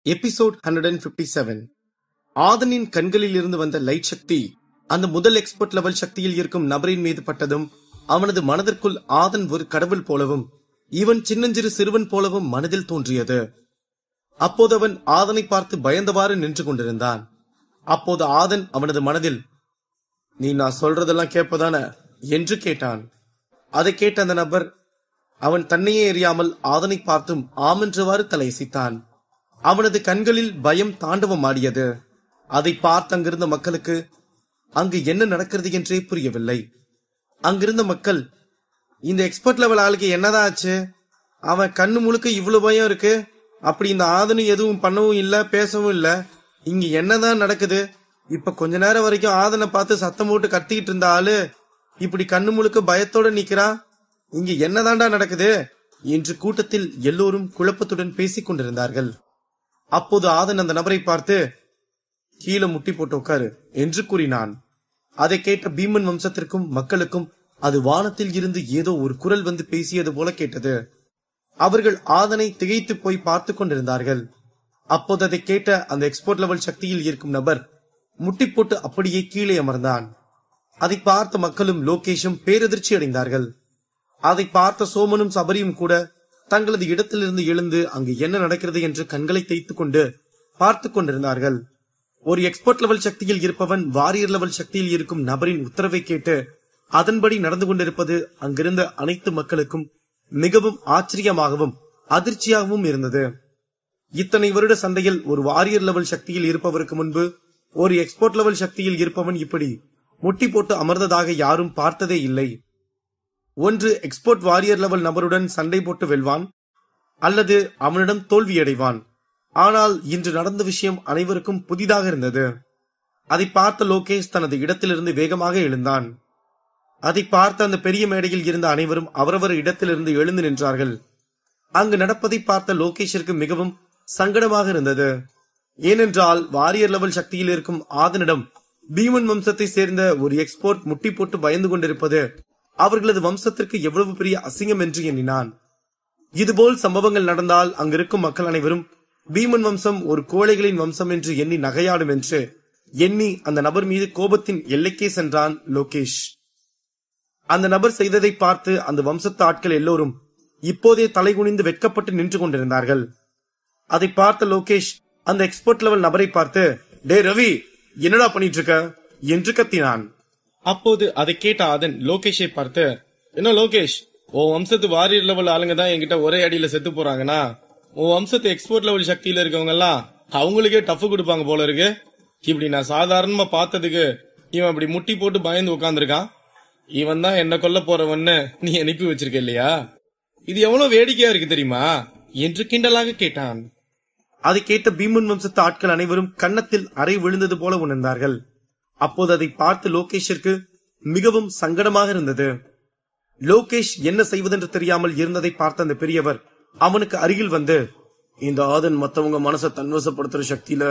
Episode 157. ஆதனின் கண்களில் இருந்து வந்த லைட் சக்தி அந்த முதல் எக்ஸ்பர்ட் லெவல் சக்தியில் இருக்கும் நபரின் மீது பட்டதும் அவனது மனதிற்குள் ஆதன் ஒரு கடவுள் போலவும் இவன் சின்னஞ்சிறு சிறுவன் போலவும் மனதில் தோன்றியது. அப்போது அவன் ஆதனை பார்த்து பயந்தவாறு நின்று கொண்டிருந்தான். அப்போது ஆதன் அவனது மனதில், நீ நான் சொல்றதெல்லாம் கேட்பதான என்று கேட்டான். அதை கேட்ட அந்த நபர் அவன் தன்னையே எறியாமல் ஆதனை பார்த்தும் ஆமென்றவாறு தலையசைத்தான். அவனது கண்களில் பயம் தாண்டவம் ஆடியது. அதை பார்த்து அங்கிருந்த மக்களுக்கு அங்கு என்ன நடக்கிறது என்றே புரியவில்லை. அங்கிருந்த மக்கள், இந்த எக்ஸ்பர்ட் லெவல் ஆளுக்கு என்னதான் ஆச்சு? அவன் கண்ணு முழுக்க இவ்வளவு பயம் இருக்கு, அப்படி இந்த ஆதனு எதுவும் பண்ணவும் இல்ல, பேசவும் இல்ல, இங்க என்னதான் நடக்குது? இப்ப கொஞ்ச நேரம் வரைக்கும் ஆதனை பார்த்து சத்தம் போட்டு கத்திக்கிட்டு இருந்த ஆளு இப்படி கண்ணு முழுக்க பயத்தோட நிக்கிறா, இங்க என்னதான்டா நடக்குது என்று கூட்டத்தில் எல்லோரும் குழப்பத்துடன் பேசிக் கொண்டிருந்தார்கள். அப்போது ஆதன் அந்த நபரை பார்த்து, கீழே முட்டி போட்டு உட்காரு என்று கூறினான். அதை கேட்ட பீமன் வம்சத்திற்கும் மக்களுக்கும் அது வானத்தில் இருந்து ஏதோ ஒரு குரல் வந்து பேசியது போல கேட்டது. அவர்கள் ஆதனை திகைத்து போய் பார்த்து கொண்டிருந்தார்கள். அப்போது அதை கேட்ட அந்த எக்ஸ்போர்ட் லெவல் சக்தியில் இருக்கும் நபர் முட்டி போட்டு அப்படியே கீழே அமர்ந்தான். அதை பார்த்த மக்களும் லோகேஷும் பேரதிர்ச்சி அடைந்தார்கள். அதை பார்த்த சோமனும் சபரியும் கூட தங்களது இடத்திலிருந்து எழுந்து அங்கு என்ன நடக்கிறது என்று கண்களை தேய்த்துக் கொண்டு பார்த்து கொண்டிருந்தார்கள். ஒரு எக்ஸ்பர்ட் லெவல் சக்தியில் இருப்பவன் வாரியர் லெவல் சக்தியில் இருக்கும் நபரின் உத்தரவை கேட்டு அதன்படி நடந்து கொண்டிருப்பது அங்கிருந்த அனைத்து மக்களுக்கும் மிகவும் ஆச்சரியமாகவும் அதிர்ச்சியாகவும் இருந்தது. இத்தனை வருட சண்டையில் ஒரு வாரியர் லெவல் சக்தியில் இருப்பவருக்கு முன்பு ஒரு எக்ஸ்பர்ட் லெவல் சக்தியில் இருப்பவன் இப்படி முட்டி போட்டு அமர்ந்ததாக யாரும் பார்த்ததே இல்லை. ஒன்று எக்ஸ்போர்ட் வாரியர் லெவல் நபருடன் சண்டை போட்டு வெல்வான், அல்லது அவனிடம் தோல்வியடைவான். ஆனால் இன்று நடந்த விஷயம் அனைவருக்கும் புதிதாக இருந்தது. அதை பார்த்த லோகேஷ் தனது இடத்திலிருந்து வேகமாக எழுந்தான். அதை பார்த்த அந்த பெரிய மேடையில் இருந்த அனைவரும் அவரவர் இடத்திலிருந்து எழுந்து நின்றார்கள். அங்கு நடப்பதை பார்த்த லோகேஷிற்கு மிகவும் சங்கடமாக இருந்தது. ஏனென்றால் வாரியர் லெவல் சக்தியில் இருக்கும் ஆதனிடம் பீமன் வம்சத்தை சேர்ந்த ஒரு எக்ஸ்போர்ட் முட்டி போட்டு பயந்து கொண்டிருப்பது அவர்களது வம்சத்திற்கு எவ்வளவு பெரிய அசிங்கம் என்று எண்ணினான். இதுபோல் சம்பவங்கள் நடந்தால் அங்கிருக்கும் மக்கள் அனைவரும் பீமன் வம்சம் ஒரு கோழைகளின் வம்சம் என்று எண்ணி நகையாடும் என்று எண்ணி அந்த நபர் மீது கோபத்தின் எல்லைக்கே சென்றான் லோகேஷ். அந்த நபர் செய்ததை பார்த்து அந்த வம்சத்து ஆட்கள் எல்லோரும் இப்போதே தலைகுனிந்து வெட்கப்பட்டு நின்று கொண்டிருந்தார்கள். அதை பார்த்த லோகேஷ் அந்த எக்ஸ்பர்ட் லெவல் நபரை பார்த்து, டே ரவி, என்னடா பண்ணிட்டு இருக்க என்று கத்தினான். அப்போது அதை கேட்ட ஆதன் லோகேஷை பார்த்து, என்ன லோகேஷ், உன் வம்சத்து வாரியர் லெவல் ஆளுங்க தான் என்கிட்ட ஒரே அடியில செத்து போறாங்கன்னா உன் வம்சத்து எக்ஸ்போர்ட் லெவல் சக்தியில இருக்கவங்க எல்லாம் அவங்களுக்கே டஃப் கொடுப்பாங்க போல இருக்கு. இப்படி நான் சாதாரணமா பார்த்ததுக்கு இவன் அப்படி முட்டி போட்டு பயந்து உட்கார்ந்துருக்கான். இவன் தான் என்ன கொல்ல போறவன்னு நீ அனுப்பி வச்சிருக்க இல்லையா? இது எவ்வளவு வேடிக்கையா இருக்கு தெரியுமா என்று கிண்டலாக கேட்டான். அதை கேட்ட பீமன் வம்சத்து ஆட்கள் அனைவரும் கன்னத்தில் அறை விழுந்தது போல உணர்ந்தார்கள். அப்போது அதை பார்த்து லோகேஷிற்கு மிகவும் சங்கடமாக இருந்தது. லோகேஷ் என்ன செய்வதென்று தெரியாமல் இருந்ததை பார்த்த அந்த பெரியவர் அவனுக்கு அருகில் வந்து, இந்த ஆதன் மத்தவங்க மனசை தன்வசப்படுத்துற சக்தியில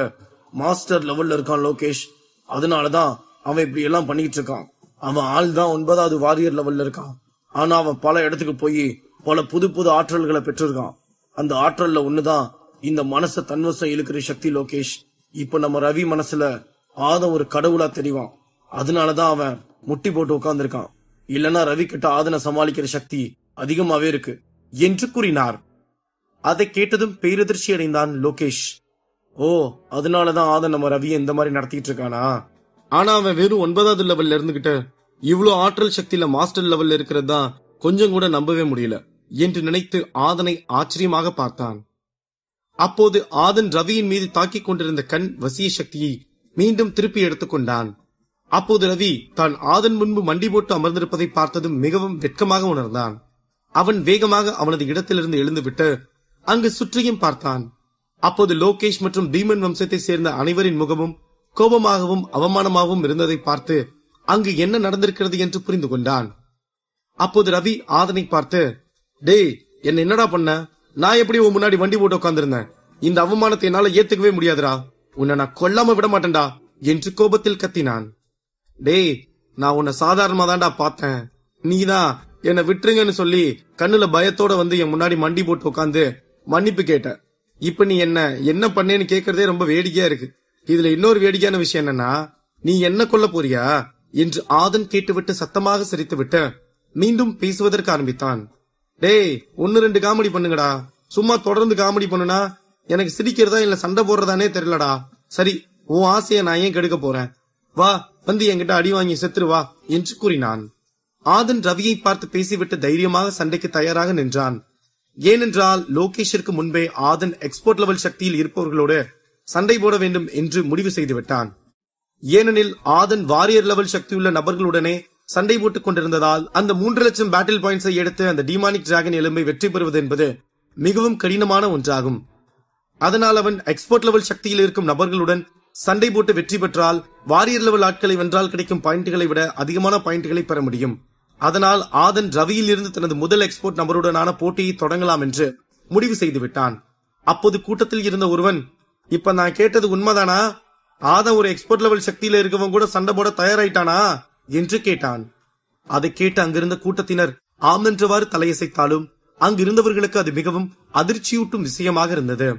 மாஸ்டர் லெவல்ல இருக்கான் லோகேஷ், அதனாலதான் அவன் இப்படி எல்லாம் பண்ணிட்டு இருக்கான். அவன் ஆள் தான் 9வது வாரியர் லெவல்ல இருக்கான். ஆனா அவன் பல இடத்துக்கு போய் பல புது புது ஆற்றல்களை பெற்றிருக்கான். அந்த ஆற்றல்ல ஒண்ணுதான் இந்த மனசை தன்வசம் இழுக்கிற சக்தி லோகேஷ். இப்ப நம்ம ரவி மனசுல ஆதன் ஒரு கடவுளா தெரிவான், அதனாலதான் அவன் முட்டி போட்டு உட்கார்ந்துருக்கான். இல்லனா ரவி கிட்ட ஆதனை சமாளிக்கிற சக்தி அதிகமாவே இருக்கு என்று கூறினார். அதை கேட்டதும் பேரதிர்ச்சி அடைந்தான் லோகேஷ். ஓ, அதனாலதான் ஆதன் நம்ம ரவியை இந்த மாதிரி நடத்திட்டு இருக்கானா? ஆனா அவன் வெறும் 9வது லெவல்ல இருந்துகிட்டு இவ்வளவு ஆற்றல் சக்தியில மாஸ்டர் லெவல்ல இருக்கிறது தான் கொஞ்சம் கூட நம்பவே முடியல என்று நினைத்து ஆதனை ஆச்சரியமாக பார்த்தான். அப்போது ஆதன் ரவியின் மீது தாக்கிக் கொண்டிருந்த கண் வசிய சக்தியை மீண்டும் திருப்பி எடுத்துக்கொண்டான். அப்போது ரவி தான் ஆதன் முன்பு மண்டி போட்டு அமர்ந்திருப்பதை பார்த்ததும் மிகவும் வெட்கமாக உணர்ந்தான். அவன் வேகமாக அவனது இடத்திலிருந்து எழுந்துவிட்டு அங்கு சுற்றியும் பார்த்தான். அப்போது லோகேஷ் மற்றும் பீமன் வம்சத்தை சேர்ந்த அனைவரின் முகமும் கோபமாகவும் அவமானமாகவும் இருந்ததை பார்த்து அங்கு என்ன நடந்திருக்கிறது என்று புரிந்து கொண்டான். அப்போது ரவி ஆதனை பார்த்து, டேய், என்ன என்னடா பண்ண? நான் எப்படி உன் முன்னாடி வண்டி போட்டு உட்கார்ந்திருந்தேன்? இந்த அவமானத்தை என்னால ஏத்துக்கவே முடியாதுடா. உன்னை நான் கொல்லாம விட மாட்டேன்டா என்று கோபத்தில் கத்தினான். டேய், நான் உன்னை சாதாரணமா தான்டா பார்த்தேன். நீதான் என்னை விட்டுருங்கன்னு சொல்லி கண்ணுல பயத்தோட வந்து என் முன்னாடி மண்டி போட்டு உட்காந்து மன்னிப்பு கேட்ட. இப்ப நீ என்ன என்ன பண்ணேன்னு கேக்குறதே ரொம்ப வேடிக்கையா இருக்கு. இதுல இன்னொரு வேடிக்கையான விஷயம் என்னன்னா, நீ என்ன கொல்ல போறியா என்று ஆதன் கேட்டுவிட்டு சத்தமாக சிரித்துவிட்டு மீண்டும் பேசுவதற்கு ஆரம்பித்தான். டேய், 1-2 காமெடி பண்ணுங்கடா. சும்மா தொடர்ந்து காமெடி பண்ணுனா எனக்கு சிரிக்கிறதா இல்ல சண்டை போடுறதானே தெரியலடா. சரி, உன் ஆசைய நான் ஏன் கெடுக்க போறேன்? வா, வந்து என்கிட்ட அடி வாங்கி செத்துரு வா என்று கூறினான். ஆதன் ரவியை பார்த்து பேசிவிட்டு தைரியமாக சண்டைக்கு தயாராக நின்றான். ஏனென்றால் லோகேஷிற்கு முன்பே ஆதன் எக்ஸ்போர்ட் லெவல் சக்தியில் இருப்பவர்களோடு சண்டை போட வேண்டும் என்று முடிவு செய்து விட்டான். ஏனெனில் ஆதன் வாரியர் லெவல் சக்தியுள்ள நபர்களுடனே சண்டை போட்டுக் கொண்டிருந்ததால் அந்த 3 லட்சம் பேட்டில் பாயிண்ட்ஸை எடுத்து அந்த டிமானிக் டிராகன் எலும்பை வெற்றி பெறுவது என்பது மிகவும் கடினமான ஒன்றாகும். அதனால் அவன் எக்ஸ்போர்ட் லெவல் சக்தியில் இருக்கும் நபர்களுடன் சண்டை போட்டு வெற்றி பெற்றால் வாரியர் லெவல் ஆட்களை வென்றால் கிடைக்கும் பாயிண்ட்களை விட அதிகமான பாயிண்ட்களை பெற முடியும். அதனால் ஆதன் ரவியில் இருந்து தனது முதல் எக்ஸ்போர்ட் நபருடனான போட்டியை தொடங்கலாம் என்று முடிவு செய்து விட்டான். அப்போது கூட்டத்தில் இருந்த ஒருவன், இப்ப நான் கேட்டது உண்மைதானா? ஆதன் ஒரு எக்ஸ்போர்ட் லெவல் சக்தியில இருக்கவன் கூட சண்டை போட தயாராயிட்டானா என்று கேட்டான். அதை கேட்டு அங்கிருந்த கூட்டத்தினர் ஆம் என்றவாறு தலையசைத்தாலும் அங்கிருந்தவர்களுக்கு அது மிகவும் அதிர்ச்சியூட்டும் விஷயமாக இருந்தது.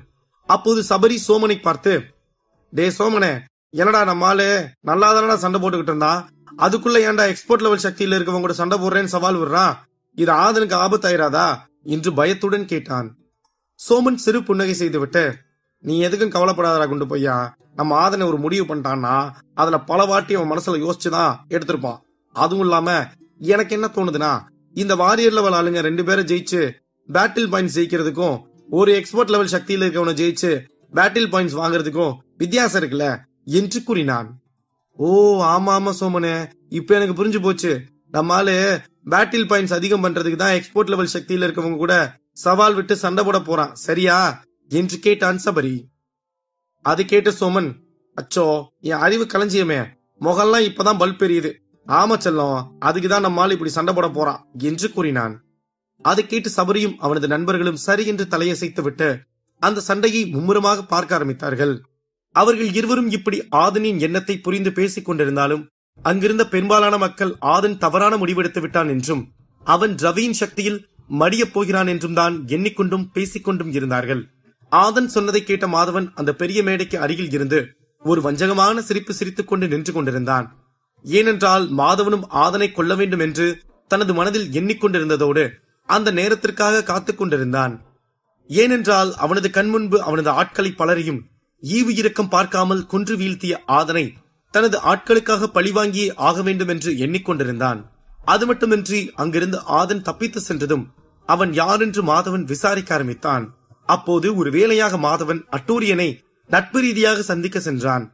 அப்போது சபரி சோமனை பார்த்து, டே சோமனே, என்னடா நம்மாலே நல்லாதானடா சண்டை போட்டுக்கிட்டு இருந்தா, அதுக்குள்ள ஏன்டா எக்ஸ்போர்ட் லெவல் சக்தியில இருக்கவங்க கூட சண்டை போடுறேன்னு சவால் விடுறான்? இது ஆதனுக்கு ஆபத்தாயிராதா என்று பயத்துடன் கேட்டான். சோமன் சிறு புன்னகை செய்துவிட்டு, நீ எதுக்கும் கவலைப்படாதடா குண்டு பையா. நம்ம ஆதனை ஒரு முடிவு பண்ணிட்டான்னா அதுல பல வாட்டி அவன் மனசுல யோசிச்சுதான் எடுத்திருப்பான். அதுவும் இல்லாம எனக்கு என்ன தோணுதுன்னா, இந்த வாரியர் லெவல் ஆளுங்க 2 பேரை ஜெயிச்சு பேட்டில் பாயிண்ட்ஸ் ஜெயிக்கிறதுக்கும் ஒரு எக்ஸ்போர்ட் லெவல் சக்தியில இருக்கவனை ஜெயிச்சு பேட்டில் பாயிண்ட்ஸ் வாங்குறதுக்கும் வித்தியாசம் இருக்குல்ல என்று கூறினான். ஓ ஆமா ஆமா சோமனே, இப்ப எனக்கு புரிஞ்சு போச்சு. நம்மால பேட்டில் பாயிண்ட்ஸ் அதிகம் பண்றதுக்கு தான் எக்ஸ்போர்ட் லெவல் சக்தியில இருக்கவங்க கூட சவால் விட்டு சண்டை போட போறான், சரியா என்று கேட்டான் சபரி. அது கேட்ட சோமன், அச்சோ என் அறிவு களஞ்சியமே, முகல்லாம் இப்பதான் பல்ப் எரியுது. ஆமா செல்லம், அதுக்குதான் நம்மால இப்படி சண்டை போட போறான் என்று கூறினான். அதை கேட்டு சபரியும் அவனது நண்பர்களும் சரி என்று தலையசைத்து விட்டு அந்த சண்டையை மும்முரமாக பார்க்க ஆரம்பித்தார்கள். அவர்கள் இருவரும் இப்படி ஆதனின் எண்ணத்தை புரிந்து பேசிக் கொண்டிருந்தாலும் அங்கிருந்த பெரும்பாலான மக்கள் ஆதன் தவறான முடிவெடுத்து விட்டான் என்றும் அவன் ரவியின் சக்தியில் மடியப் போகிறான் என்றும் தான் எண்ணிக்கொண்டும் பேசிக்கொண்டும் இருந்தார்கள். ஆதன் சொன்னதை கேட்ட மாதவன் அந்த பெரிய மேடைக்கு அருகில் இருந்து ஒரு வஞ்சகமான சிரிப்பு சிரித்துக் கொண்டு நின்று கொண்டிருந்தான். ஏனென்றால் மாதவனும் ஆதனை கொல்ல வேண்டும் என்று தனது மனதில் எண்ணிக்கொண்டிருந்ததோடு அந்த நேரத்திற்காக காத்துக் கொண்டிருந்தான். ஏனென்றால் அவனது கண்முன்பு அவனது ஆட்களை பலரையும் ஈவு இரக்கம் பார்க்காமல் கொன்று வீழ்த்திய ஆதனை தனது ஆட்களுக்காக பழிவாங்கியே ஆக வேண்டும் என்று எண்ணிக்கொண்டிருந்தான். அது மட்டுமின்றி அங்கிருந்து ஆதன் தப்பித்து சென்றதும் அவன் யார் என்று மாதவன் விசாரிக்க ஆரம்பித்தான். அப்போது ஒரு வேளையாக மாதவன் அட்டூரியனை நட்பு ரீதியாக சந்திக்க சென்றான்.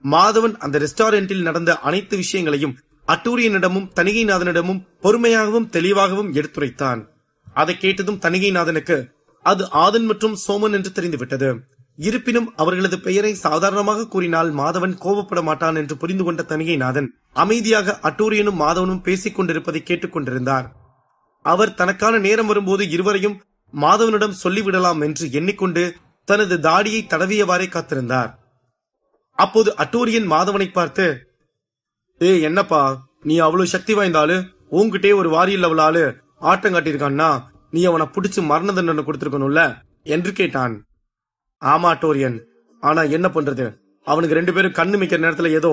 மாதவன் அந்த ரெஸ்டாரண்டில் நடந்த அனைத்து விஷயங்களையும் அட்டூரியனிடமும் தணிகைநாதனிடமும் பொறுமையாகவும் தெளிவாகவும் எடுத்துரைத்தான். அதை கேட்டதும் தணிகைநாதனுக்கு அது ஆதன் மற்றும் சோமன் என்று தெரிந்துவிட்டது. இருப்பினும் அவர்களது பெயரை சாதாரணமாக கூறினால் மாதவன் கோபப்பட மாட்டான் என்று புரிந்து கொண்ட தணிகைநாதன் அமைதியாக அட்டூரியனும் மாதவனும் பேசிக் கொண்டிருப்பதை கேட்டுக் கொண்டிருந்தார். அவர் தனக்கான நேரம் வரும்போது இருவரையும் மாதவனிடம் சொல்லிவிடலாம் என்று எண்ணிக்கொண்டு தனது தாடியை தடவியவாறே காத்திருந்தார். அப்போது அட்டூரியன் மாதவனை பார்த்து, என்னப்பா நீ அவ்வளவு சக்தி வாய்ந்தாலு, உன்கிட்டே ஒரு வாரியர் லெவல் ஆளு ஆட்டம் காட்டியிருக்கான்னா நீ அவனை புடிச்சு மரண தண்டனை கொடுத்திருக்கணும்ல என்று கேட்டான். ஆமா அட்டூரியன், ஆனா என்ன பண்றது, அவனுக்கு 2 பேரும் கண்ணு மிக்கிற நேரத்துல ஏதோ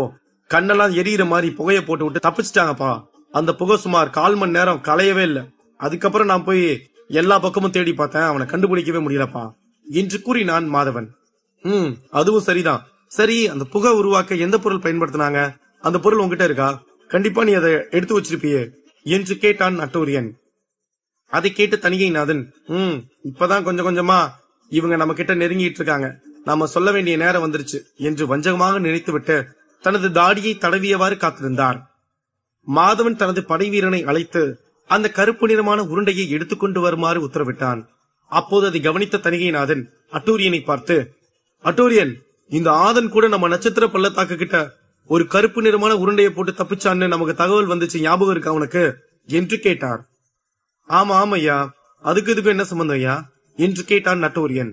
கண்ணெல்லாம் எரியிற மாதிரி புகையை போட்டு விட்டு தப்பிச்சிட்டாங்கப்பா. அந்த புகை சுமார் 1/4 மணி நேரம் களையவே இல்லை. அதுக்கப்புறம் நான் போய் எல்லா பக்கமும் தேடி பார்த்தேன், அவனை கண்டுபிடிக்கவே முடியலப்பா என்று கூறினான் மாதவன். அதுவும் சரிதான். சரி, அந்த புகை உருவாக்க எந்த பொருள் பயன்படுத்தினாங்க? அந்த பொருள் உங்ககிட்ட இருக்கா? கண்டிப்பா நீ அதை எடுத்து வச்சிருப்பியே என்று கேட்டான் அட்டூரியன். அதை கேட்டு தணிகைநாதன், இப்பதான் கொஞ்சம் கொஞ்சமா இவங்க நம்ம கிட்ட நெருங்கிட்டு இருக்காங்க, நாம சொல்ல வேண்டிய நேரம் வந்துருச்சு என்று வஞ்சகமாக நினைத்துவிட்டு தனது தாடியை தடவியவாறு காத்திருந்தார். மாதவன் தனது படை வீரனை அழைத்து அந்த கருப்பு நிறமான உருண்டையை எடுத்துக்கொண்டு வருமாறு உத்தரவிட்டான். அப்போது அதை கவனித்த தணிகைநாதன் அட்டூரியனை பார்த்து, அட்டூரியன், இந்த ஆதன் கூட நம்ம நட்சத்திர பள்ளத்தாக்கு கிட்ட ஒரு கருப்பு நிறமான உருண்டையை போட்டு தப்பிச்சான்னு நமக்கு தகவல் வந்துச்சு, ஞாபகம் இருக்கா உனக்கு என்று கேட்டார். ஆமா ஆமையா, அதுக்கு இதுக்கு என்ன சம்பந்தம் ஐயா என்று கேட்டான் அட்டூரியன்.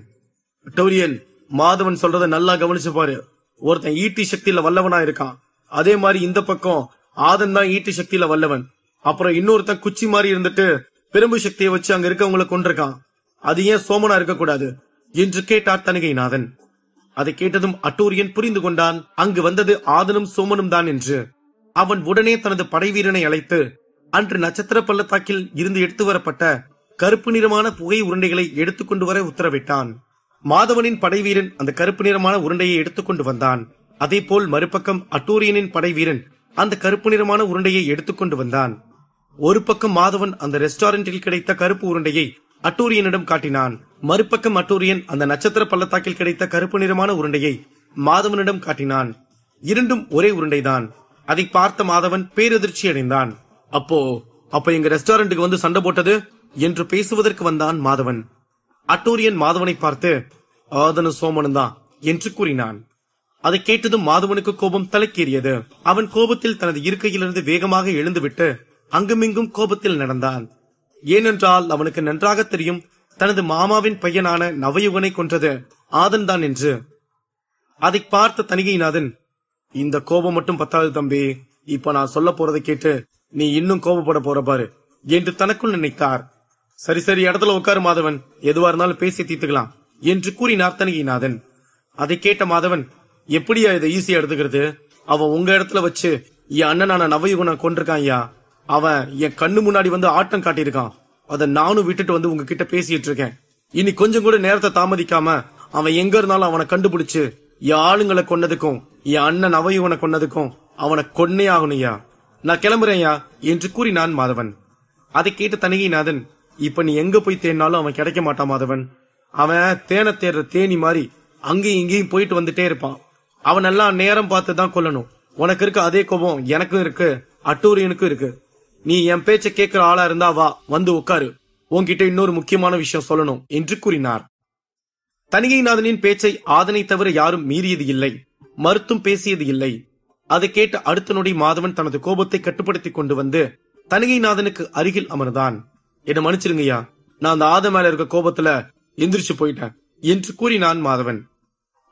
அட்டூரியன், மாதவன் சொல்றத நல்லா கவனிச்சு பாரு. ஒருத்தன் ஈட்டி சக்தியில வல்லவனா இருக்கான், அதே மாதிரி இந்த பக்கம் ஆதன் தான் ஈட்டி சக்தியில வல்லவன். அப்புறம் இன்னொருத்தன் குச்சி மாதிரி இருந்துட்டு பெரும்பு சக்தியை வச்சு அங்க இருக்கவங்களை கொண்டிருக்கான். அது ஏன் சோமனா இருக்க கூடாது? என்று கேட்டார் தணிகைநாதன். அதை கேட்டதும் அட்டூரியன் புரிந்து கொண்டான் அங்கு வந்தது ஆதனும் சோமனும் தான் என்று. அவன் உடனே தனது படைவீரனை அழைத்து அன்று நட்சத்திர பள்ளத்தாக்கில் இருந்து எடுத்து வரப்பட்ட கருப்பு நிறமான புகை உருண்டைகளை எடுத்துக்கொண்டு வர உத்தரவிட்டான். மாதவனின் படைவீரன் அந்த கருப்பு நிறமான உருண்டையை எடுத்துக்கொண்டு வந்தான். அதே போல் மறுபக்கம் அட்டூரியனின் படைவீரன் அந்த கருப்பு நிறமான உருண்டையை எடுத்துக்கொண்டு வந்தான். ஒரு பக்கம் மாதவன் அந்த ரெஸ்டாரண்டில் கிடைத்த கருப்பு உருண்டையை அட்டூரியனிடம் காட்டினான். மறுபக்கம் அட்டூரியன் அந்த நட்சத்திர பள்ளத்தாக்கில் கிடைத்த கருப்பு நிறமான உருண்டையை மாதவனிடம் காட்டினான். இரண்டும் ஒரே உருண்டைதான். அதை பார்த்த மாதவன் பேரதிர்ச்சி அடைந்தான். அப்ப எங்க ரெஸ்டாரண்ட்டுக்கு வந்து சண்டை போட்டது என்று பேசுவதற்கு வந்தான் மாதவன். அட்டூரியன் மாதவனை பார்த்து ஆதனு சோமனும் தான் என்று கூறினான். அதை கேட்டதும் மாதவனுக்கு கோபம் தலைக்கேறியது. அவன் கோபத்தில் தனது இருக்கையிலிருந்து வேகமாக எழுந்துவிட்டு அங்குமிங்கும் கோபத்தில் நடந்தான். ஏனென்றால் அவனுக்கு நன்றாக தெரியும் தனது மாமாவின் பையனான நவயுகனை கொன்றது ஆதன் தான் என்று. அதை பார்த்த தணிகைநாதன், இந்த கோபம் மட்டும் பத்தாது தம்பி, இப்ப நான் சொல்ல போறதை கேட்டு நீ இன்னும் கோபப்பட போற பாரு என்று தனக்குள் நினைத்தார். சரி சரி, இடத்துல உட்காரு மாதவன், எதுவா இருந்தாலும் பேசி தீர்த்துக்கலாம் என்று கூறினார் தணிகைநாதன். அதை கேட்ட மாதவன், எப்படியா இதை ஈஸியா எடுத்துக்கிறது? அவன் உங்க இடத்துல வச்சு என் அண்ணனான நவயுகனை கொண்டிருக்கான் ஐயா. அவன் என் கண்ணு முன்னாடி வந்து ஆட்டம் காட்டியிருக்கான். அதை நானும் விட்டுட்டு வந்து உங்ககிட்ட பேசிட்டு இருக்கேன். இனி கொஞ்சம் கூட நேரத்தை தாமதிக்காம அவன் எங்க இருந்தாலும் அவனை கண்டுபிடிச்சு என் ஆளுங்களை கொன்னதுக்கும் என் அண்ணன் நவயுகனை கொன்னதுக்கும் அவனை கொன்னே ஆகணும்யா. நான் கிளம்புறேன்யா என்று கூறினான் மாதவன். அதை கேட்ட தணிகைநாதன், இப்ப நீ எங்க போய் தேடினாலும் அவன் கிடைக்க மாட்டான் மாதவன். அவன் தேனை தேடுற தேனி மாதிரி அங்கேயும் இங்கேயும் போயிட்டு வந்துட்டே இருப்பான். அவன் எல்லாம் நேரம் பார்த்து தான் கொல்லணும். உனக்கு இருக்க அதே கோபம் எனக்கும் இருக்கு, அட்டூரியனுக்கும் இருக்கு. நீ என் பேச்ச கேட்கிற ஆளா இருந்தா வா, வந்து உட்காரு, உன்கிட்ட இன்னொரு முக்கியமான விஷயம் சொல்லணும் என்று கூறினார். தணிகைநாதனின் பேச்சை ஆதனை தவிர யாரும் மீறியது இல்லை, மறுத்தும் பேசியது இல்லை. அதை கேட்ட அடுத்த நொடி மாதவன் தனது கோபத்தை கட்டுப்படுத்திக் கொண்டு வந்து தணிகைநாதனுக்கு அருகில் அமர்ந்தான். என்ன மன்னிச்சிருங்கய்யா, நான் அந்த ஆத மேல இருக்க கோபத்துல எந்திரிச்சு போயிட்டேன் என்று கூறினான் மாதவன்.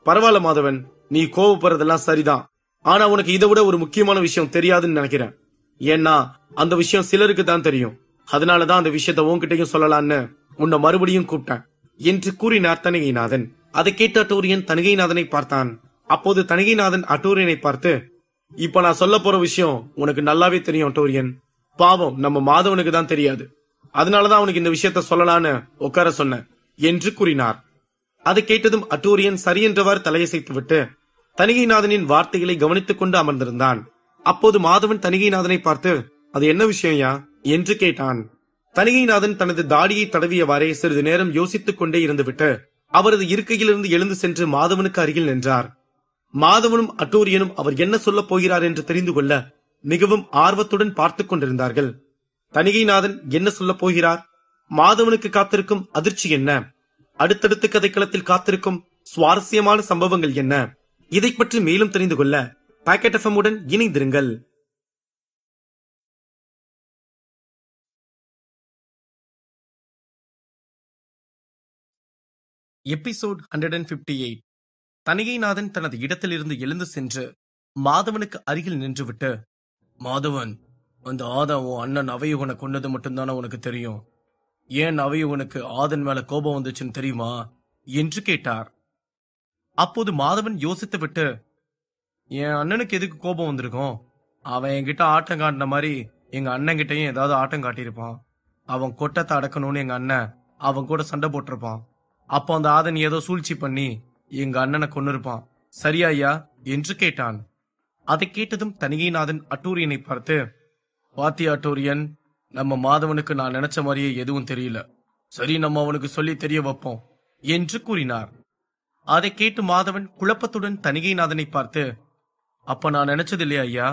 பரவாயில்ல மாதவன், நீ கோபப்படுறதெல்லாம் சரிதான். ஆனா உனக்கு இதை விட ஒரு முக்கியமான விஷயம் தெரியாதுன்னு நினைக்கிறேன். ஏன்னா அந்த விஷயம் சிலருக்கு தான் தெரியும். அதனாலதான் அந்த விஷயத்த உன்கிட்டையும் சொல்லலான்னு உன்னை மறுபடியும் கூப்பிட்டேன் என்று கூறினார் தணிகைநாதன். அதை கேட்ட அட்டூரியன் தணிகைநாதனை பார்த்தான். அப்போது தணிகைநாதன் அட்டூரியனை பார்த்து, இப்ப நான் சொல்ல போற விஷயம் உனக்கு நல்லாவே தெரியும் அட்டூரியன். பாவம் நம்ம மாதவனுக்கு தான் தெரியாது. அதனாலதான் அவனுக்கு இந்த விஷயத்த சொல்லலான்னு உட்கார சொன்ன என்று கூறினார். அதை கேட்டதும் அட்டூரியன் சரியென்றவாறு தலையசைத்து விட்டு தணிகைநாதனின் வார்த்தைகளை கவனித்துக் கொண்டு அமர்ந்திருந்தான். அப்போது மாதவன் தணிகைநாதனை பார்த்து, அது என்ன விஷயம்யா என்று கேட்டான். தணிகைநாதன் தனது தாடியை தடவியவாறே சிறிது நேரம் யோசித்துக் கொண்டே இருந்துவிட்டு அவரது இருக்கையிலிருந்து எழுந்து சென்று மாதவனுக்கு அருகில் நின்றார். மாதவனும் அட்டூரியனும் அவர் என்ன சொல்லப் போகிறார் என்று தெரிந்து கொள்ள மிகவும் ஆர்வத்துடன் பார்த்துக் கொண்டிருந்தார்கள். தணிகைநாதன் என்ன சொல்லப் போகிறார்? மாதவனுக்கு காத்திருக்கும் அதிர்ச்சி என்ன? அடுத்தடுத்த கதைக்களத்தில் காத்திருக்கும் சுவாரஸ்யமான சம்பவங்கள் என்ன? இதை பற்றி மேலும் தெரிந்து கொள்ள பாக்கெட் எஃப்எம் உடன் இணைந்திருங்கள். எபிசோட் 158. தணிகைநாதன் தனது இடத்திலிருந்து எழுந்து சென்று மாதவனுக்கு அருகில் நின்றுவிட்டு, மாதவன், அந்த ஆதன் உன் அண்ணன் நவயுகனை கொன்னது மட்டும்தானே உனக்கு தெரியும். ஏன் நவயுகனுக்கு ஆதன் மேல கோபம் வந்துச்சுன்னு தெரியுமா என்று கேட்டார். அப்போது மாதவன் யோசித்து விட்டு, என் அண்ணனுக்கு எதுக்கு கோபம் வந்திருக்கும்? அவன் என்கிட்ட ஆட்டம் காட்டின மாதிரி எங்க அண்ணன் கிட்டையும் ஏதாவது ஆட்டம் காட்டியிருப்பான். அவன் கொட்டத்தை அடக்கணும்னு எங்க அண்ணன் அவன் கூட சண்டை போட்டிருப்பான். அப்போ அந்த ஆதன் ஏதோ சூழ்ச்சி பண்ணி எங்க அண்ணனை கொன்னிருப்பான். சரியா ஐயா என்று கேட்டான். அதை கேட்டதும் தணிகைநாதன் அட்டூரியனை பார்த்து, பாத்தியா அட்டூரியன், நம்ம மாதவனுக்கு நான் நினைச்ச மாதிரியே எதுவும் தெரியல. சரி, நம்ம அவனுக்கு சொல்லி தெரிய வைப்போம் என்று கூறினார். அதை கேட்டு மாதவன் குழப்பத்துடன் தணிகைநாதனை பார்த்து, அப்ப நான் நினைச்சது இல்லையா ஐயா?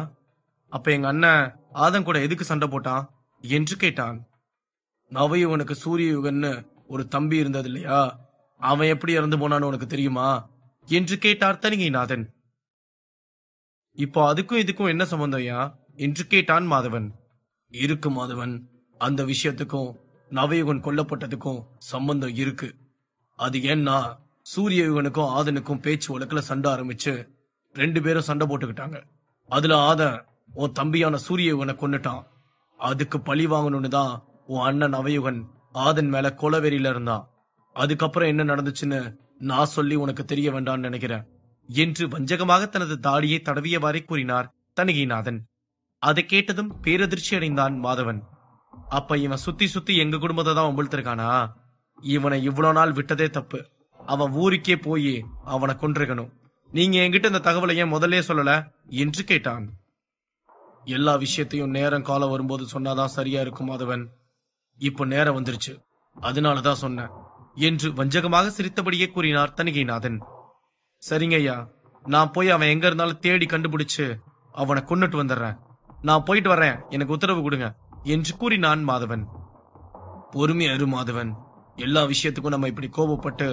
அப்ப எங்க அண்ணன் ஆதன் கூட எதுக்கு சண்டை போட்டான் என்று கேட்டான். நவயுகனுக்கு சூரியயுகன்னு ஒரு தம்பி இருந்தது இல்லையா? அவன் எப்படி இறந்து போனான்னு உனக்கு தெரியுமா என்று கேட்டார் தணிகைநாதன். இப்போ அதுக்கும் இதுக்கும் என்ன சம்பந்தம் ஐயா என்று கேட்டான் மாதவன். இருக்கு மாதவன், அந்த விஷயத்துக்கும் நவயுகன் கொல்லப்பட்டதுக்கும் சம்பந்தம் இருக்கு. அது ஏன்னா சூரியயுகனுக்கும் ஆதனுக்கும் பேச்சு வழக்குல சண்டை ஆரம்பிச்சு 2 பேரும் சண்டை போட்டுக்கிட்டாங்க. அதுல ஆதன் உன் தம்பியான சூரியயுகனை கொன்னுட்டான். அதுக்கு பழி வாங்கணும்னு தான் உன் அண்ணன் நவயுகன் ஆதன் மேல கொலவெறியில இருந்தான். அதுக்கப்புறம் என்ன நடந்துச்சுன்னு நான் சொல்லி உனக்கு தெரிய வேண்டாம்னு நினைக்கிறேன் என்று வஞ்சகமாக தனது தாடியை தடவியவாறே கூறினார் தணிகைநாதன். அதை கேட்டதும் பேரதிர்ச்சி அடைந்தான் மாதவன். அப்ப இவன் சுத்தி சுத்தி எங்க குடும்பத்தை தான் வம்பிழுத்திருக்கானா? இவனை இவ்வளவு நாள் விட்டதே தப்பு. அவன் ஊருக்கே போய் அவனை கொன்றிருக்கணும். நீங்க என்கிட்ட இந்த தகவலை ஏன் முதல்ல சொல்லல என்று கேட்டான். எல்லா விஷயத்தையும் நேரம் காலம் வரும்போது சொன்னாதான் சரியா இருக்கும் மாதவன். இப்ப நேரம் வந்துருச்சு, அதனாலதான் சொன்னேன் என்று வஞ்சகமாக சிரித்தபடியே கூறினார் தணிகைநாதன். சரிங்க ஐயா, நான் போய் அவன் எங்க இருந்தாலும் தேடி கண்டுபிடிச்சு அவனை கொன்னுட்டு வந்துடுறேன். நான் போயிட்டு வரேன், எனக்கு உத்தரவு கொடுங்க என்று கூறினான் மாதவன். பொறுமையா இரு மாதவன். எல்லா விஷயத்துக்கும் நம்ம இப்படி கோபப்பட்டு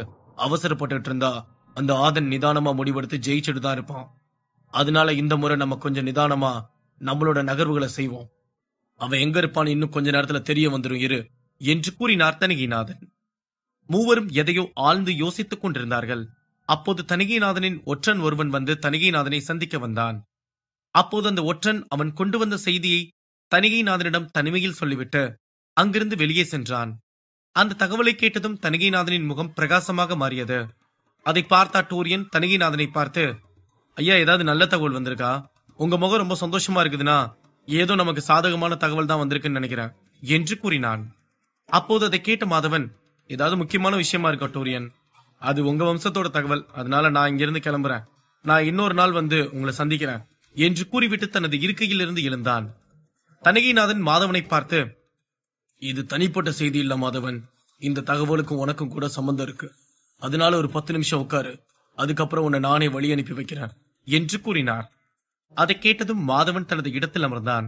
அவசரப்பட்டு இருந்தா அந்த ஆதன் நிதானமா முடிவெடுத்து ஜெயிச்சுட்டு தான் இருப்பான். அதனால இந்த முறை நம்ம கொஞ்சம் நிதானமா நம்மளோட நகர்வுகளை செய்வோம். அவன் எங்க இருப்பான்னு இன்னும் கொஞ்ச நேரத்துல தெரிய வந்துடும் இரு என்று கூறினார் தணிகைநாதன். மூவரும் எதையோ ஆழ்ந்து யோசித்துக் கொண்டிருந்தார்கள். அப்போது தணிகைநாதனின் ஒற்றன் ஒருவன் வந்து தணிகைநாதனை சந்திக்க வந்தான். அப்போது அந்த ஒற்றன் அவன் கொண்டு வந்த செய்தியை தணிகைநாதனிடம் தனிமையில் சொல்லிவிட்டு அங்கிருந்து வெளியே சென்றான். அந்த தகவலை கேட்டதும் தணிகைநாதனின் முகம் பிரகாசமாக மாறியது. அதை பார்த்த டூரியன் தணிகைநாதனை பார்த்து, ஐயா, ஏதாவது நல்ல தகவல் வந்திருக்கா? உங்க முகம் ரொம்ப சந்தோஷமா இருக்குதுன்னா ஏதோ நமக்கு சாதகமான தகவல் தான் வந்திருக்குன்னு நினைக்கிறேன் என்று கூறினான். அப்போது அதை கேட்ட மாதவன், ஏதாவது முக்கியமான விஷயமா இருக்கா டூரியன்? அது உங்க வம்சத்தோட தகவல், அதனால நான் இங்கிருந்து கிளம்புறேன். நான் இன்னொரு நாள் வந்து உங்களை சந்திக்கிறேன் என்று கூறிவிட்டு தனது இருக்கையில் இருந்து எழுந்தான். தணிகைநாதன் மாதவனை பார்த்து, இது தனிப்பட்ட செய்தி இல்ல மாதவன், இந்த தகவலுக்கும் உனக்கும் கூட சம்பந்தம் இருக்கு. அதனால ஒரு 10 நிமிஷம் உட்காரு, அதுக்கப்புறம் உன்னை நானே வழி அனுப்பி வைக்கிறேன் என்று கூறினார். அதை கேட்டதும் மாதவன் தனது இடத்தில் அமர்ந்தான்.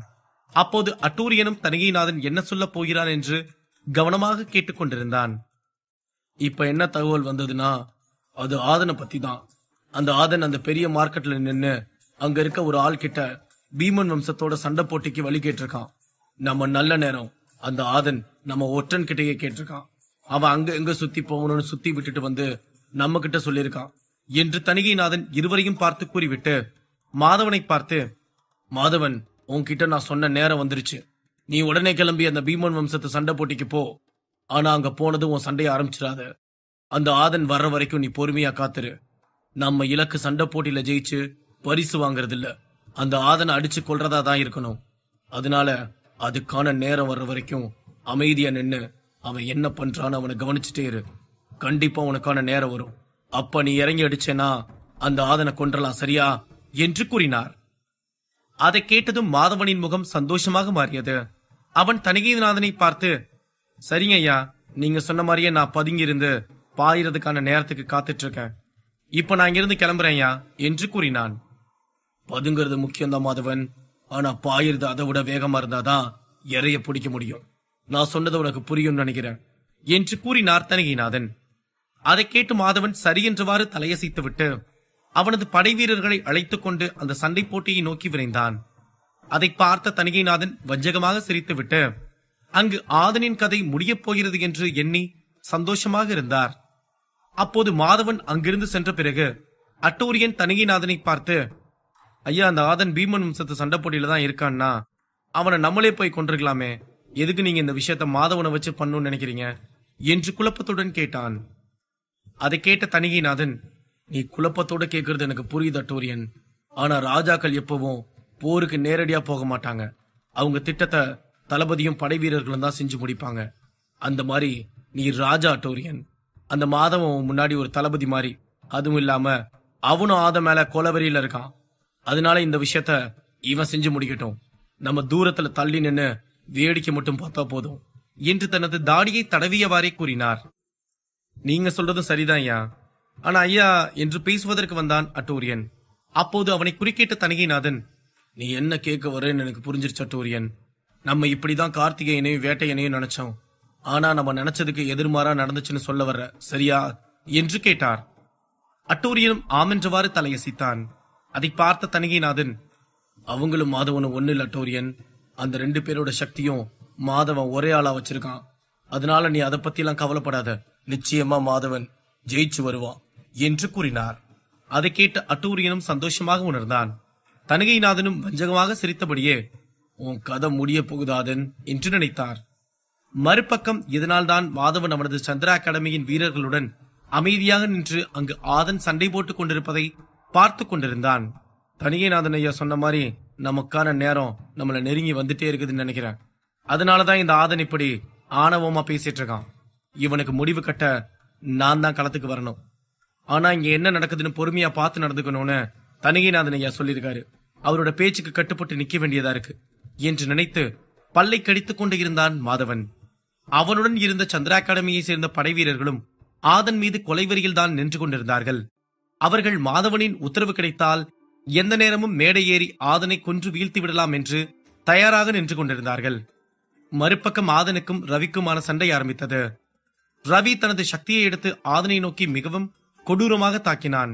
அப்போது அட்டூரியனும் தணிகைநாதன் என்ன சொல்ல போகிறான் என்று கவனமாக கேட்டுக்கொண்டிருந்தான். இப்ப என்ன தகவல் வந்ததுன்னா அது ஆதனை பத்தி தான். அந்த ஆதன் அந்த பெரிய மார்க்கெட்ல நின்னு அங்க இருக்க ஒரு ஆள் கிட்ட பீமன் வம்சத்தோட சண்டை போட்டிக்கு வழி கேட்டிருக்கான். நம்ம நல்ல நேரம் அந்த ஆதன் நம்ம ஒற்றன் கிட்டயே கேட்டிருக்கான். அவன் அங்க எங்க சுத்தி போகணும்னு சுத்தி விட்டுட்டு வந்து நம்ம கிட்ட சொல்லியிருக்கான் என்று தணிகைநாதன் இருவரையும் பார்த்து கூறிவிட்டு மாதவனை பார்த்து, மாதவன், உன்கிட்ட நான் சொன்ன நேரம் வந்துருச்சு. நீ உடனே கிளம்பி அந்த பீமன் வம்சத்து சண்டை போட்டிக்கு போ. ஆனா அங்க போனதும் உன் சண்டையை ஆரம்பிச்சிடாத. அந்த ஆதன் வர்ற வரைக்கும் நீ பொறுமையா காத்துரு. நம்ம இலக்கு சண்டை போட்டியில ஜெயிச்சு பரிசு வாங்கறது இல்ல, அந்த ஆதனை அடிச்சு கொல்றதா தான் இருக்கணும். அதனால அதுக்கான நேரம் வர்ற வரைக்கும் அமைதியா நின்னு அவன் என்ன பண்றான்னு அவனை கவனிச்சுட்டே இரு. கண்டிப்பா உனக்கான நேரம் வரும். அப்ப நீ இறங்கி அடிச்சேனா அந்த ஆதனை கொன்றலாம், சரியா என்று கூறினார். அதை கேட்டதும் மாதவனின் முகம் சந்தோஷமாக மாறியது. அவன் தணிகைநாதனை பார்த்து, சரிங்க ஐயா, நீங்க சொன்ன மாதிரியே நான் பதுங்கி இருந்து பாயிறதுக்கான நேரத்துக்கு காத்துட்டு இருக்கேன். இப்ப நான் இங்கிருந்து கிளம்புறேன் ஐயா என்று கூறினான். பதுங்கிறது முக்கியம்தான் மாதவன், ஆனா பாயிறது அதை விட வேகமா இருந்தாதான் இறைய பிடிக்க முடியும். நான் சொன்னது உனக்கு புரியும் நினைக்கிறேன் என்று கூறினார் தணிகைநாதன். அதை கேட்டு மாதவன் சரி என்றவாறு தலையசைத்து விட்டு அவனது படை வீரர்களை அழைத்துக் கொண்டு அந்த சண்டை போட்டியை நோக்கி விரைந்தான். அதை பார்த்த தணிகைநாதன் வஞ்சகமாக சிரித்துவிட்டு அங்கு ஆதனின் கதை முடியப் போகிறது என்று எண்ணி சந்தோஷமாக இருந்தார். அப்போது மாதவன் அங்கிருந்து சென்ற பிறகு அட்டூரியன் தணிகைநாதனை பார்த்து, ஐயா, அந்த ஆதன் பீமன் வம்சத்து சண்டை போட்டியில தான் இருக்கான்னா அவனை நம்மளே போய் கொண்டிருக்கலாமே, எதுக்கு நீங்க இந்த விஷயத்த மாதவனை வச்சு பண்ணணும்னு நினைக்கிறீங்க என்று குழப்பத்துடன் கேட்டான். அதை கேட்ட தணிகைநாதன், நீ குழப்பத்தோட கேட்கறது எனக்கு புரியுது அட்டூரியன். ஆனா ராஜாக்கள் எப்பவும் போருக்கு நேரடியா போக மாட்டாங்க. அவங்க திட்டத்தை தளபதியும் படை வீரர்களும் தான் செஞ்சு முடிப்பாங்க. அந்த மாதிரி நீ ராஜா அட்டூரியன். அந்த மாதவன் முன்னாடி ஒரு தளபதி மாதிரி. அதுவும் இல்லாம அவனும் ஆத மேல கொலவெறியில இருக்கான். அதனால இந்த விஷயத்த இவன் செஞ்சு முடிக்கட்டும். நம்ம தூரத்துல தள்ளி நின்னு வேடிக்கை மட்டும் பார்த்தா போதும் என்று தனது தாடியை தடவியவாறே கூறினார். நீங்க சொல்றதும் சரிதான் ஐயா. ஆனா ஐயா என்று பேசுவதற்கு வந்தான் அட்டூரியன். அப்போது அவனை குறுக்கிட்ட தணிகைநாதன், நீ என்ன கேட்க வரேன்னு எனக்கு புரிஞ்சிருச்சு அட்டூரியன். நம்ம இப்படிதான் கார்த்திகேயனையும் வேட்டையனையும் நினைச்சோம். ஆனா நம்ம நினைச்சதுக்கு எதிர்மாறா நடந்துச்சுன்னு சொல்ல வர்ற, சரியா என்று கேட்டார். அட்டூரியனும் ஆமென்றவாறு தலையசைத்தான். அதை பார்த்த தணிகைநாதன், அவங்களும் மாதவனும் ஒண்ணு இல்ல அட்டூரியன். அந்த 2 பேரோட சக்தியும் மாதவன் ஒரே ஆளா வச்சிருக்கான். அதனால நீ அதை பத்தி எல்லாம் கவலைப்படாத. நிச்சயமா மாதவன் ஜெயிச்சு வருவான் என்று கூறினார். அதை கேட்ட அட்டூரியனும் சந்தோஷமாக உணர்ந்தான். தணிகைநாதனும் வஞ்சகமாக சிரித்தபடியே, உன் கதை முடிய போகுதாதன் என்று நினைத்தார். மறுபக்கம் இதனால்தான் மாதவன் அவனது சந்திரா அகாடமியின் வீரர்களுடன் அமைதியாக நின்று அங்கு ஆதன் சண்டை போட்டுக் கொண்டிருப்பதை பார்த்து கொண்டிருந்தான். தனிகைநாதன் ஐயா சொன்ன மாதிரி நமக்கான நேரம் நம்மள நெருங்கி வந்துட்டே இருக்குதுன்னு நினைக்கிறேன். அதனாலதான் இந்த ஆதன் இப்படி ஆணவமா பேசிட்டு இருக்கான். இவனுக்கு முடிவு கட்ட நான் தான் களத்துக்கு வரணும். ஆனா இங்க என்ன நடக்குதுன்னு பொறுமையா பார்த்து நடந்துக்கணும்னு தனிகைநாதன் ஐயா சொல்லியிருக்காரு. அவரோட பேச்சுக்கு கட்டுப்பட்டு நிக்க வேண்டியதா இருக்கு என்று நினைத்து பல்லை கடித்துக் கொண்டு இருந்தான் மாதவன். அவனுடன் இருந்த சந்திரா அகாடமியை சேர்ந்த படை வீரர்களும் ஆதன் மீது கொலைவெறியில் தான் நின்று கொண்டிருந்தார்கள். அவர்கள் மாதவனின் உத்தரவு கிடைத்தால் எந்த நேரமும் மேடை ஏறி ஆதனை கொன்று வீழ்த்தி விடலாம் என்று தயாராக நின்று கொண்டிருந்தார்கள். மறுபக்கம் ஆதனுக்கும் ரவிக்குமான சண்டை ஆரம்பித்தது. ரவி தனது சக்தியை எடுத்து ஆதனை நோக்கி மிகவும் கொடூரமாக தாக்கினான்.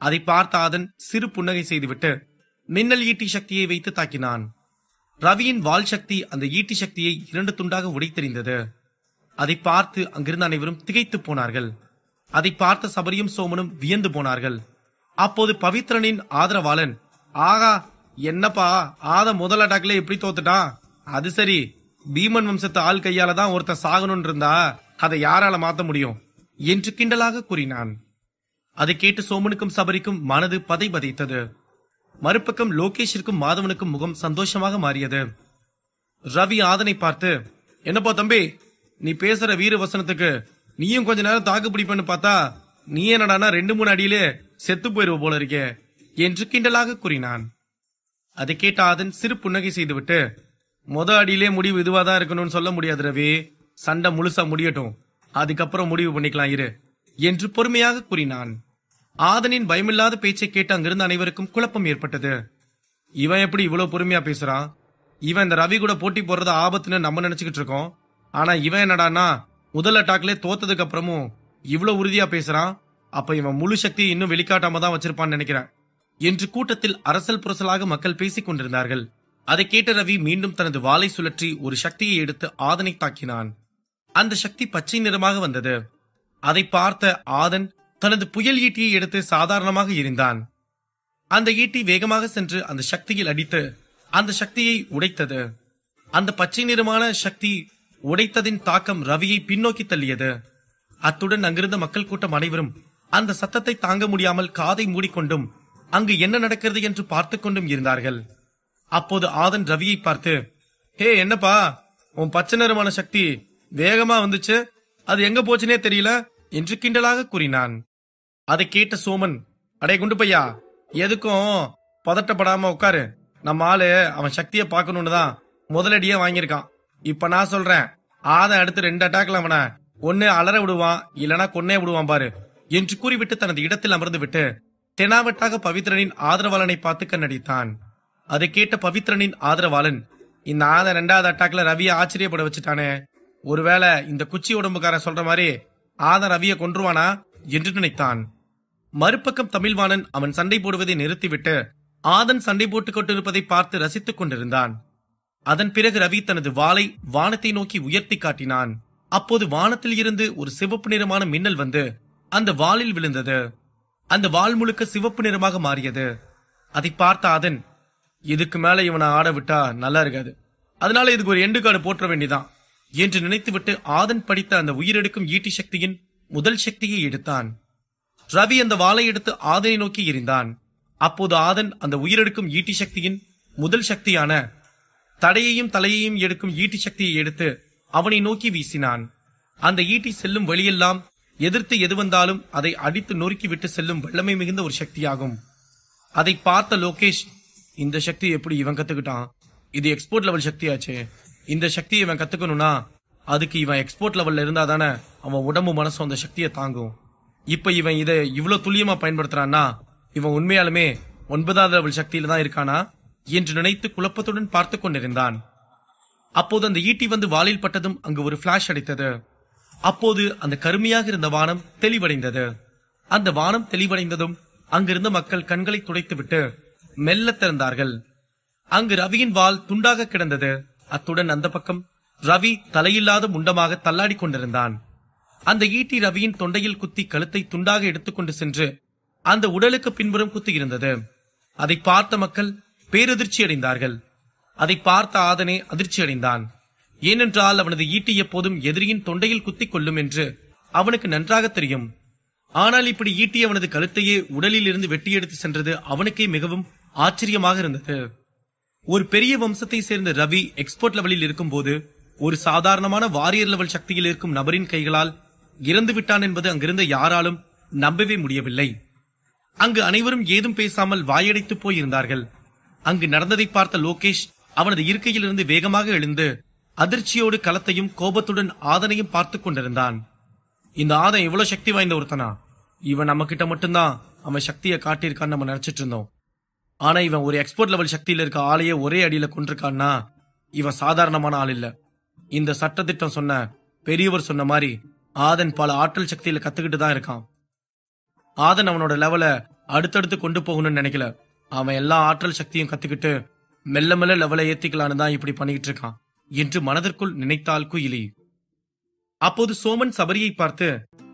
அதை பார்த்த ஆதன் சிறு புன்னகை செய்துவிட்டு மின்னல் ஈட்டி சக்தியை வைத்து தாக்கினான். ரவியின் வாள் சக்தி அந்த ஈட்டி சக்தியை 2 துண்டாக உடைத்தெறிந்தது. அதை பார்த்து அங்கிருந்த அனைவரும் திகைத்து போனார்கள். அதை பார்த்த சபரியும் சோமனும் வியந்து போனார்கள். அப்போது பவித்ரனின் ஆதரவாளன், ஆகா என்னப்பா ஆத முதல் அட்டாக்ல எப்படி தோத்துட்டான்? அது சரி, பீமன் வம்சத்து ஆள் கையால தான் ஒருத்தர் சாகணும்னு இருந்தா அதை யாரால மாத்த முடியும் என்று கிண்டலாக கூறினான். அதை கேட்டு சோமனுக்கும் சபரிக்கும் மனது பதை பதைத்தது. மறுபக்கம் லோகேஷிற்கும் மாதவனுக்கும் முகம் சந்தோஷமாக மாறியது. ரவி ஆதனை பார்த்து, என்னப்பா தம்பி, நீ பேசுற வீர வசனத்துக்கு நீயும் கொஞ்ச நேரம் தாக்கு பிடிப்பன்னு பார்த்தா நீ என்னடானா 2-3 அடியிலே செத்து போயிருவ போல இருக்கே என்று கிண்டலாக கூறினான். அதை கேட்ட ஆதன் சிறு புன்னகை செய்துவிட்டு, அடியிலே முடிவு இதுவாதான் இருக்கணும்னு சொல்ல முடியாது ரவி, சண்டை முழுசா முடியட்டும், அதுக்கப்புறம் முடிவு பண்ணிக்கலாம் இரு என்று பொறுமையாக கூறினான். ஆதனின் பயமில்லாத பேச்சை கேட்டு அங்கிருந்த அனைவருக்கும் குழப்பம் ஏற்பட்டது. இவன் எப்படி இவ்வளவு பொறுமையா பேசுறான்? இவன் இந்த ரவி கூட போட்டி போடுறது ஆபத்துன்னு நம்ம நினைச்சுக்கிட்டு இருக்கோம். ஆனா இவன் என்னடானா முதல் அட்டாக்ல தோத்ததுக்கு அப்புறமும் இவ்வளவு உறுதியா பேசுறான். அப்ப இவன் முழு சக்தியை இன்னும் வெளிக்காட்டாம தான் வச்சிருப்பான்னு நினைக்கிறேன் என்று கூட்டத்தில் அரசல் புரசலாக மக்கள் பேசிக் கொண்டிருந்தார்கள். அதை கேட்ட ரவி மீண்டும் தனது வாளை சுழற்றி ஒரு சக்தியை எடுத்து ஆதனை தாக்கினான். அந்த சக்தி பச்சை நிறமாக வந்தது. அதை பார்த்த ஆதன் தனது புயல் ஈட்டியை எடுத்து சாதாரணமாக எறிந்தான். அந்த ஈட்டி வேகமாக சென்று அந்த சக்தியில் அடித்து அந்த சக்தியை உடைத்தது. அந்த பச்சை நிறமான சக்தி உடைத்ததின் தாக்கம் ரவியை பின்னோக்கி தள்ளியது. அத்துடன் அங்கிருந்த மக்கள் கூட்டம் அனைவரும் அந்த சத்தத்தை தாங்க முடியாமல் காதை மூடிக்கொண்டும் அங்கு என்ன நடக்கிறது என்று பார்த்து கொண்டும் இருந்தார்கள். அப்போது ஆதன் ரவியை பார்த்து, ஹே என்னப்பா, உன் பச்சை நிறமான சக்தி வேகமா வந்துச்சு, அது எங்க போச்சுனே தெரியல என்று கிண்டலாக கூறினான். அதை கேட்ட சோமன், அடே குண்டு பையா, எதுக்கும் பதட்டப்படாம உட்காரு, நம்ம ஆளு அவன் சக்தியை பார்க்கணும்னு தான் முதலடியே வாங்கியிருக்கான். இப்ப நான் சொல்றேன், ஆதன் அடுத்து 2 அட்டாக்ல அவனை ஒன்னு அலற விடுவான், இல்லனா கொன்னே விடுவான் பாரு என்று கூறிவிட்டு தனது இடத்தில் அமர்ந்து விட்டு தெனாவட்டாக பவித்ரனின் ஆதரவாளனை பார்த்து கண்ணடித்தான். அதை கேட்ட பவித்ரனின் ஆதரவாளன், இந்த ஆதன் 2வது அட்டாக்ல ரவியை ஆச்சரியப்பட வச்சுட்டானே, ஒருவேளை இந்த குச்சி உடம்புக்காரன் சொல்ற மாதிரி ஆதன் ரவியை கொன்றுவானா என்று நினைத்தான். மறுபக்கம் தமிழ்வாணன் அவன் சண்டை போடுவதை நிறுத்திவிட்டு ஆதன் சண்டை போட்டுக் கொண்டிருப்பதை பார்த்து ரசித்துக் கொண்டிருந்தான். அதன் பிறகு ரவி தனது வாளை வானத்தை நோக்கி உயர்த்தி காட்டினான். அப்போது வானத்தில் இருந்து ஒரு சிவப்பு நிறமான மின்னல் வந்து அந்த வாளில் விழுந்தது. அந்த வாள் முழுக்க சிவப்பு நிறமாக மாறியது. அதை பார்த்த ஆதன், இதுக்கு மேல இவனை ஆட விட்டா நல்லா இருக்காது, அதனால இதுக்கு ஒரு எண்டு கார்டு போற்ற வேண்டியதான் என்று நினைத்துவிட்டு ஆதன் படித்த அந்த உயிரெடுக்கும் ஈட்டி சக்தியின் முதல் சக்தியை எடுத்தான். ரவி அந்த வாளை எடுத்து ஆதனை நோக்கி எறிந்தான். அப்போது ஆதன் அந்த உயிரெடுக்கும் ஈட்டி சக்தியின் முதல் சக்தியான தடையையும் தலையையும் எடுக்கும் ஈட்டி சக்தியை எடுத்து அவனை நோக்கி வீசினான். அந்த ஈட்டி செல்லும் வழியெல்லாம் எதிர்த்து எது வந்தாலும் அதை அடித்து நொறுக்கி விட்டு செல்லும் வல்லமை மிகுந்த ஒரு சக்தியாகும். அதை பார்த்த லோகேஷ், இந்த சக்தி எப்படி இவன் கத்துக்கிட்டான்? இது எக்ஸ்போர்ட் லெவல் சக்தியாச்சே, இந்த சக்தியை இவன் கத்துக்கணும்னா அதுக்கு இவன் எக்ஸ்போர்ட் லெவல்ல இருந்தா தானே அவன் உடம்பு மனசும் அந்த சக்தியை தாங்கும். இப்ப இவன் இதை இவ்வளவு துல்லியமா பயன்படுத்துறான்னா இவன் உண்மையாலுமே 9வது லெவல் சக்தியில தான் இருக்கானா என்று நினைத்து குழப்பத்துடன் பார்த்து கொண்டிருந்தான். அப்போது அந்த ஈட்டி வந்து வாளில் பட்டதும் அங்கு ஒரு பிளாஷ் அடித்தது. அப்போது அந்த கருமையாக இருந்த வானம் தெளிவடைந்தது. அந்த வானம் தெளிவடைந்ததும் அங்கிருந்த மக்கள் கண்களை துடைத்துவிட்டு மெல்ல திறந்தார்கள். அங்கு ரவியின் வாள் துண்டாக கிடந்தது. அத்துடன் அந்த பக்கம் ரவி தலையில்லாத முண்டமாக தள்ளாடி கொண்டிருந்தான். அந்த ஈட்டி ரவியின் தொண்டையில் குத்தி கழுத்தை துண்டாக எடுத்துக்கொண்டு சென்று அந்த உடலுக்கு பின்புறம் குத்தியிருந்தது. அதை பார்த்த மக்கள் பேரதிர்ச்சி அடைந்தார்கள். அதை பார்த்த ஆதனே அதிர்ச்சி அடைந்தான். ஏனென்றால் அவனது ஈட்டி எப்போதும் எதிரியின் தொண்டையில் குத்திக் கொள்ளும் என்று அவனுக்கு நன்றாக தெரியும். ஆனால் இப்படி ஈட்டி அவனது கழுத்தையே உடலில் இருந்து வெட்டி எடுத்து சென்றது அவனுக்கே மிகவும் ஆச்சரியமாக இருந்தது. ஒரு பெரிய வம்சத்தை சேர்ந்த ரவி எக்ஸ்போர்ட் லெவலில் இருக்கும் போது ஒரு சாதாரணமான வாரியர் லெவல் சக்தியில் இருக்கும் நபரின் கைகளால் இறந்து விட்டான் என்பது அங்கிருந்த யாராலும் நம்பவே முடியவில்லை. அங்கு அனைவரும் ஏதும் பேசாமல் வாயடைத்து போயிருந்தார்கள். அங்கு நடந்ததை பார்த்த லோகேஷ் அவனது இருக்கையிலிருந்து வேகமாக எழுந்து அதிர்ச்சியோடு களத்தையும் கோபத்துடன் ஆதனையும் பார்த்து கொண்டிருந்தான். இந்த ஆதன் இவ்வளவு சக்தி வாய்ந்த ஒருத்தனா? இவன் நம்ம கிட்ட மட்டும்தான் அவன் சக்தியை காட்டியிருக்கான்னு நம்ம நினைச்சிட்டு இருந்தோம். ஆனா இவன் ஒரு எக்ஸ்போர்ட் லெவல் சக்தியில இருக்க ஆளையே ஒரே அடியில கொண்டிருக்கான்னா இவன் சாதாரணமான ஆள் இல்ல. இந்த சட்டத்திட்டம் சொன்ன பெரியவர் சொன்ன மாதிரி ஆதன் பல ஆற்றல் சக்தியில கத்துக்கிட்டு தான் இருக்கான். ஆதன் அவனோட லெவல அடுத்தடுத்து கொண்டு போகணும்னு நினைக்கல. அவன் எல்லா ஆற்றல் சக்தியும் கத்துக்கிட்டு மெல்ல மெல்ல லெவலை ஏத்திக்கலான்னு தான் இப்படி பண்ணிக்கிட்டு இருக்கான் என்று மனதிற்குள் நினைத்தாள் குயிலி. அப்போது சோமன் சபரியை பார்த்து,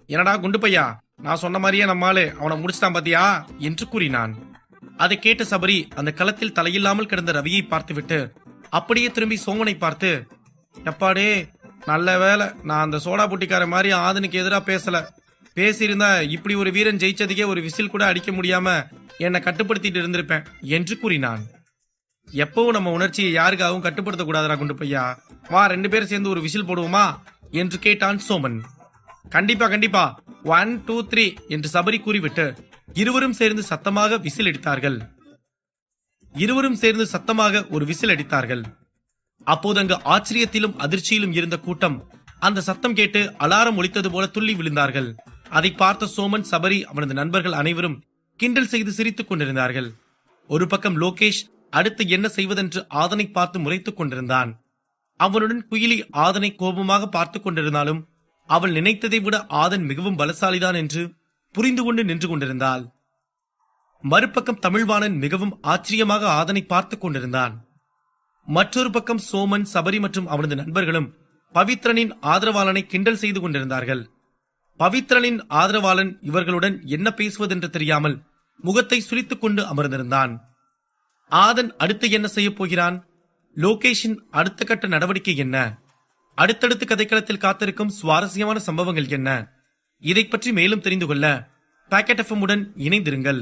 என்னடா குண்டு பையா, நான் சொன்ன மாதிரியே நம்மாலே அவனை முடிச்சிட்டான் பாத்தியா என்று கூறினான். அதை கேட்ட சபரி அந்த களத்தில் தலையில்லாமல் கிடந்த ரவியை பார்த்துவிட்டு அப்படியே திரும்பி சோமனை பார்த்து, எப்பாடே நல்ல வேலை நான் அந்த சோடா புட்டிக்கார மாதிரி ஆதனுக்கு எதிராக பேசல. பேசியிருந்தா இப்படி ஒரு வீரன் ஜெயிச்சதுக்கே ஒரு விசில் கூட அடிக்க முடியாம என்னை கட்டுப்படுத்திட்டு இருந்திருப்பேன் என்று கூறினான். எப்பவும் நம்ம உணர்ச்சியை யாருக்காகவும் கட்டுப்படுத்த கூடாதா குண்டு பையா, வா 2 பேரும் சேர்ந்து ஒரு விசில் போடுவோமா என்று கேட்டான் சோமன். கண்டிப்பா கண்டிப்பா 1 2 3 என்று சபரி கூறிவிட்டு இருவரும் சேர்ந்து சத்தமாக விசில் அடித்தார்கள். ஒரு விசில் அடித்தார்கள். அப்போது அங்கு ஆச்சரியத்திலும் அதிர்ச்சியிலும் இருந்த கூட்டம் அந்த சத்தம் கேட்டு அலாரம் ஒலித்தது போல துள்ளி விழுந்தார்கள். அதை பார்த்த சோமன், சபரி, அவனது நண்பர்கள் அனைவரும் கிண்டல் செய்து சிரித்துக் கொண்டிருந்தார்கள். ஒரு பக்கம் லோகேஷ் அடுத்து என்ன செய்வதென்று ஆதனை பார்த்து முறைத்துக் கொண்டிருந்தான். அவனுடன் குயிலி ஆதனை கோபமாக பார்த்துக் கொண்டிருந்தாலும் அவள் நினைத்ததை விட ஆதன் மிகவும் பலசாலிதான் என்று புரிந்து கொண்டு நின்று கொண்டிருந்தாள். மறுபக்கம் தமிழ்வாணன் மிகவும் ஆச்சரியமாக ஆதனை பார்த்துக் கொண்டிருந்தான். மற்றொரு பக்கம் சோமன், சபரி மற்றும் அவனது நண்பர்களும் பவித்ரனின் ஆதரவாளனை கிண்டல் செய்து கொண்டிருந்தார்கள். பவித்ரனின் ஆதரவாளன் இவர்களுடன் என்ன பேசுவதென்று தெரியாமல் முகத்தை சுளித்துக் கொண்டு அமர்ந்திருந்தான். ஆதன் அடுத்து என்ன செய்ய போகிறான்? லோகேஷின் அடுத்த கட்ட நடவடிக்கை என்ன? அடுத்தடுத்து கதைக்களத்தில் காத்திருக்கும் சுவாரஸ்யமான சம்பவங்கள் என்ன? இதை பற்றி மேலும் தெரிந்து கொள்ள பாக்கெட் எஃப்எம் உடன் இணைந்திருங்கள்.